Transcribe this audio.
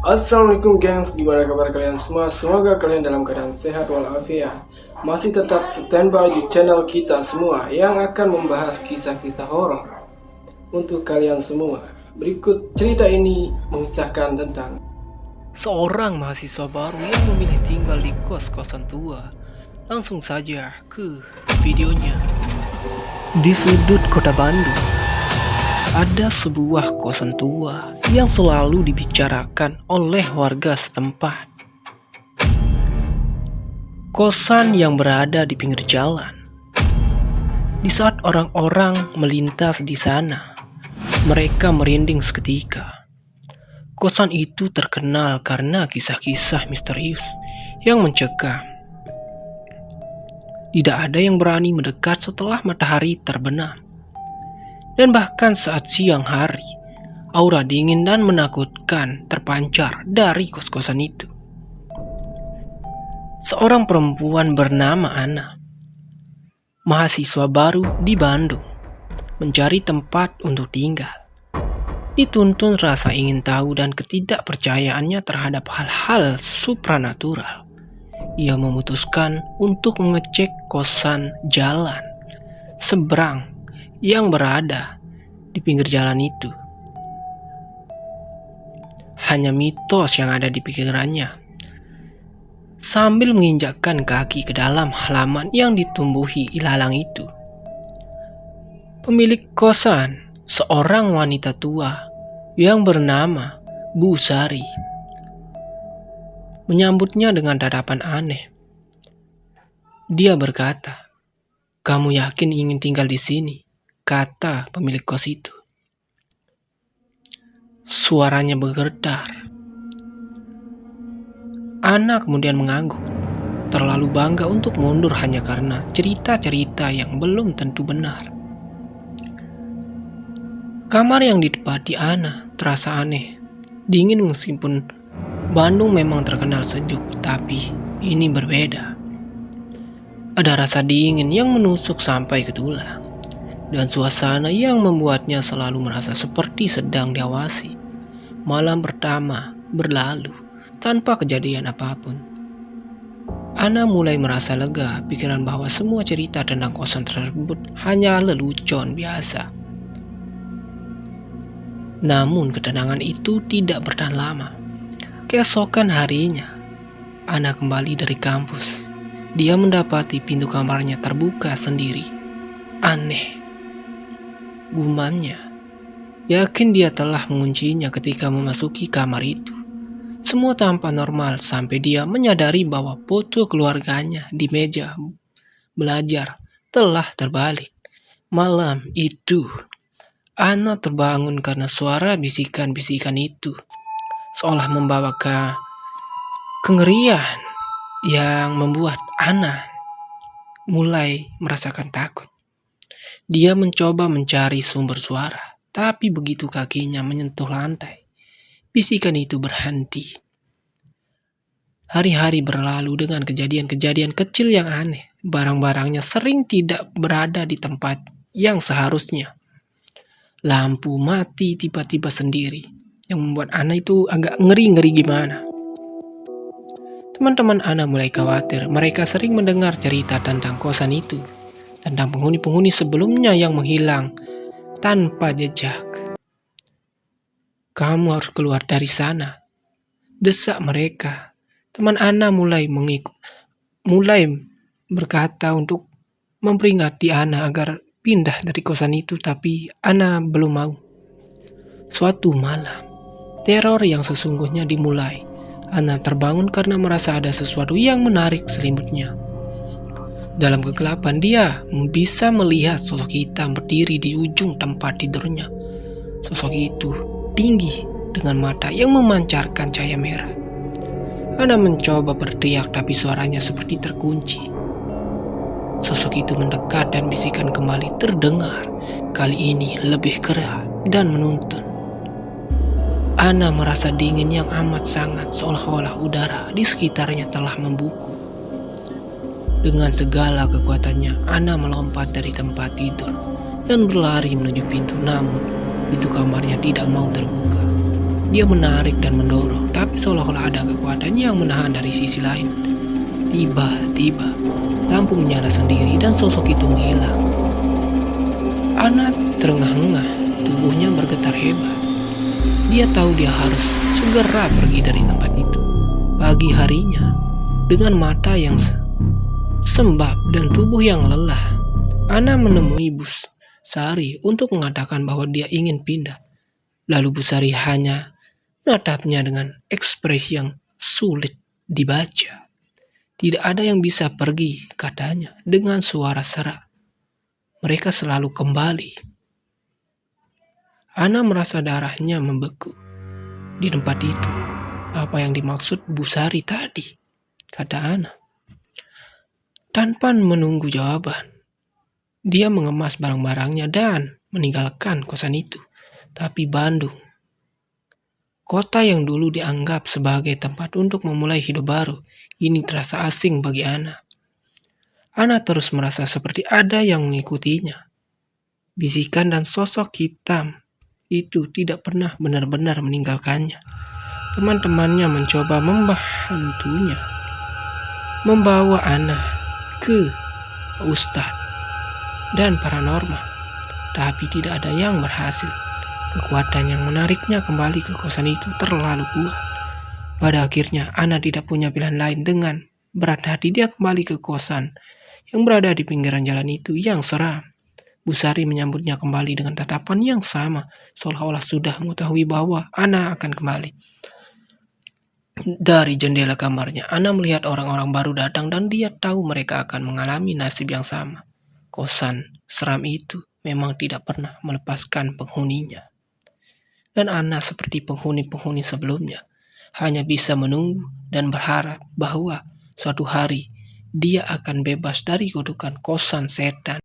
Assalamualaikum gengs, gimana kabar kalian semua? Semoga kalian dalam keadaan sehat walafiat. Masih tetap standby di channel kita semua yang akan membahas kisah-kisah horor untuk kalian semua. Berikut cerita ini mengisahkan tentang seorang mahasiswa baru yang memilih tinggal di kos-kosan tua. Langsung saja ke videonya. Di sudut kota Bandung, ada sebuah kosan tua yang selalu dibicarakan oleh warga setempat. Kosan yang berada di pinggir jalan. Di saat orang-orang melintas di sana, mereka merinding seketika. Kosan itu terkenal karena kisah-kisah misterius yang mencekam. Tidak ada yang berani mendekat setelah matahari terbenam. Dan bahkan saat siang hari, aura dingin dan menakutkan terpancar dari kos-kosan itu. Seorang perempuan bernama Ana, mahasiswa baru di Bandung, mencari tempat untuk tinggal. Dituntun rasa ingin tahu dan ketidakpercayaannya terhadap hal-hal supranatural. Ia memutuskan untuk mengecek kosan jalan seberang yang berada di pinggir jalan itu. Hanya mitos yang ada di pikirannya. Sambil menginjakkan kaki ke dalam halaman yang ditumbuhi ilalang itu, pemilik kosan, seorang wanita tua yang bernama Bu Sari, menyambutnya dengan tatapan aneh. Dia berkata, "Kamu yakin ingin tinggal di sini?" kata pemilik kos itu. Suaranya bergetar. Ana kemudian mengangguk, terlalu bangga untuk mundur hanya karena cerita-cerita yang belum tentu benar. Kamar yang ditempati Ana terasa aneh, dingin meskipun Bandung memang terkenal sejuk, tapi ini berbeda. Ada rasa dingin yang menusuk sampai ke tulang, dan suasana yang membuatnya selalu merasa seperti sedang diawasi. Malam pertama berlalu tanpa kejadian apapun. Ana mulai merasa lega, pikiran bahwa semua cerita tentang kosan tersebut hanya lelucon biasa. Namun ketenangan itu tidak bertahan lama. Keesokan harinya, Ana kembali dari kampus. Dia mendapati pintu kamarnya terbuka sendiri. Aneh, gumamnya. Yakin dia telah menguncinya ketika memasuki kamar itu. Semua tampak normal sampai dia menyadari bahwa foto keluarganya di meja belajar telah terbalik. Malam itu, Ana terbangun karena suara bisikan-bisikan itu, seolah membawa kengerian yang membuat Ana mulai merasakan takut. Dia mencoba mencari sumber suara, tapi begitu kakinya menyentuh lantai, bisikan itu berhenti. Hari-hari berlalu dengan kejadian-kejadian kecil yang aneh. Barang-barangnya sering tidak berada di tempat yang seharusnya. Lampu mati tiba-tiba sendiri, yang membuat Ana itu agak ngeri-ngeri gimana. Teman-teman Ana mulai khawatir. Mereka sering mendengar cerita tentang kosan itu, tentang penghuni-penghuni sebelumnya yang menghilang tanpa jejak. "Kamu harus keluar dari sana," desak mereka. Teman Ana mulai berkata untuk memperingati Ana agar pindah dari kosan itu, tapi Ana belum mau. Suatu malam, teror yang sesungguhnya dimulai. Ana terbangun karena merasa ada sesuatu yang menarik selimutnya. Dalam kegelapan dia bisa melihat sosok hitam berdiri di ujung tempat tidurnya. Sosok itu tinggi dengan mata yang memancarkan cahaya merah. Ana mencoba berteriak tapi suaranya seperti terkunci. Sosok itu mendekat dan bisikan kembali terdengar. Kali ini lebih keras dan menuntun. Ana merasa dingin yang amat sangat, seolah-olah udara di sekitarnya telah membeku. Dengan segala kekuatannya, Ana melompat dari tempat tidur dan berlari menuju pintu, namun pintu kamarnya tidak mau terbuka. Dia menarik dan mendorong, tapi seolah-olah ada kekuatan yang menahan dari sisi lain. Tiba-tiba, lampu menyala sendiri dan sosok itu menghilang. Ana terengah-engah, tubuhnya bergetar hebat. Dia tahu dia harus segera pergi dari tempat itu. Pagi harinya, dengan mata yang sembab dan tubuh yang lelah, Ana menemui Bu Sari untuk mengatakan bahwa dia ingin pindah. Lalu Bu Sari hanya menatapnya dengan ekspresi yang sulit dibaca. Tidak ada yang bisa pergi, katanya dengan suara serak. Mereka selalu kembali. Ana merasa darahnya membeku di tempat itu. Apa yang dimaksud Bu Sari tadi? Kata Ana. Tanpa menunggu jawaban, dia mengemas barang-barangnya dan meninggalkan kosan itu. Tapi Bandung, kota yang dulu dianggap sebagai tempat untuk memulai hidup baru, kini terasa asing bagi Ana. Ana terus merasa seperti ada yang mengikutinya. Bisikan dan sosok hitam itu tidak pernah benar-benar meninggalkannya. Teman-temannya mencoba membantunya, membawa Ana ke Ustadz dan paranormal, tapi tidak ada yang berhasil. Kekuatan yang menariknya kembali ke kosan itu terlalu kuat. Pada akhirnya, Ana tidak punya pilihan lain. Dengan berat hati dia kembali ke kosan yang berada di pinggiran jalan itu yang seram. Bu Sari menyambutnya kembali dengan tatapan yang sama, seolah-olah sudah mengetahui bahwa Ana akan kembali. Dari jendela kamarnya, Ana melihat orang-orang baru datang dan dia tahu mereka akan mengalami nasib yang sama. Kosan seram itu memang tidak pernah melepaskan penghuninya. Dan Ana seperti penghuni-penghuni sebelumnya, hanya bisa menunggu dan berharap bahwa suatu hari dia akan bebas dari kutukan kosan setan